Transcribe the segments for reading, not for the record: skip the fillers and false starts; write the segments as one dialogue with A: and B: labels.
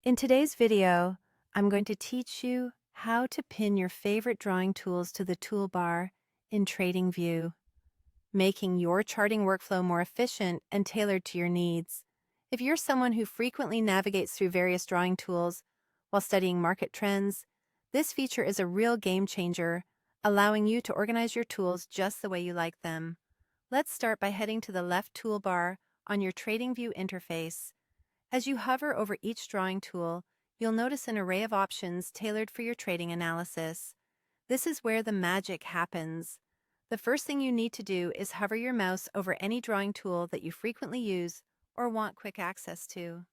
A: In today's video, I'm going to teach you how to pin your favorite drawing tools to the toolbar in TradingView, making your charting workflow more efficient and tailored to your needs. If you're someone who frequently navigates through various drawing tools while studying market trends, this feature is a real game changer, allowing you to organize your tools just the way you like them. Let's start by heading to the left toolbar on your TradingView interface. As you hover over each drawing tool, you'll notice an array of options tailored for your trading analysis. This is where the magic happens. The first thing you need to do is hover your mouse over any drawing tool that you frequently use or want quick access to.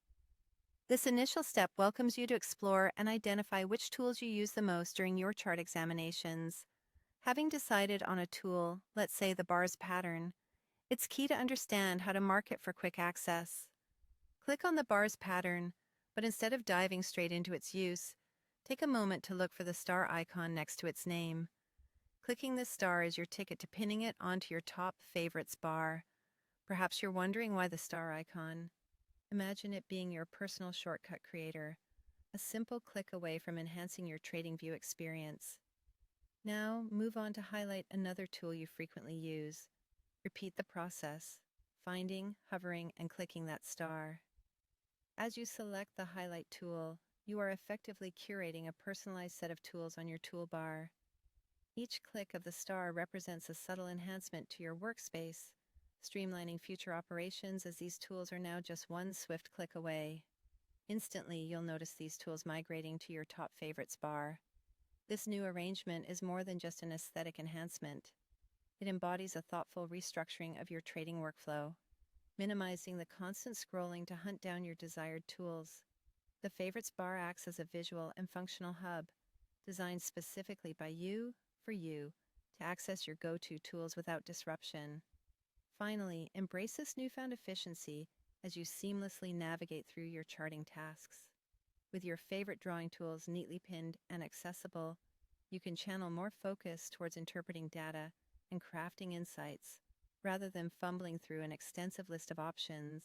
A: This initial step welcomes you to explore and identify which tools you use the most during your chart examinations. Having decided on a tool, let's say the bars pattern, it's key to understand how to mark it for quick access. Click on the bars pattern, but instead of diving straight into its use, take a moment to look for the star icon next to its name. Clicking this star is your ticket to pinning it onto your top favorites bar. Perhaps you're wondering why the star icon. Imagine it being your personal shortcut creator, a simple click away from enhancing your TradingView experience. Now, move on to highlight another tool you frequently use. Repeat the process, finding, hovering, and clicking that star. As you select the Highlight tool, you are effectively curating a personalized set of tools on your toolbar. Each click of the star represents a subtle enhancement to your workspace, streamlining future operations as these tools are now just one swift click away. Instantly, you'll notice these tools migrating to your top favorites bar. This new arrangement is more than just an aesthetic enhancement. It embodies a thoughtful restructuring of your trading workflow, minimizing the constant scrolling to hunt down your desired tools. The Favorites bar acts as a visual and functional hub, designed specifically by you, for you, to access your go-to tools without disruption. Finally, embrace this newfound efficiency as you seamlessly navigate through your charting tasks. With your favorite drawing tools neatly pinned and accessible, you can channel more focus towards interpreting data and crafting insights, rather than fumbling through an extensive list of options.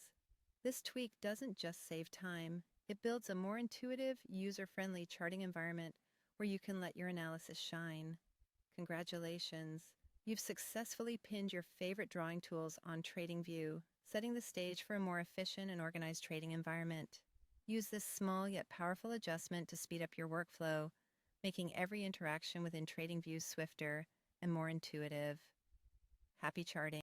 A: This tweak doesn't just save time, it builds a more intuitive, user-friendly charting environment where you can let your analysis shine. Congratulations! You've successfully pinned your favorite drawing tools on TradingView, setting the stage for a more efficient and organized trading environment. Use this small yet powerful adjustment to speed up your workflow, making every interaction within TradingView swifter and more intuitive. Happy charting!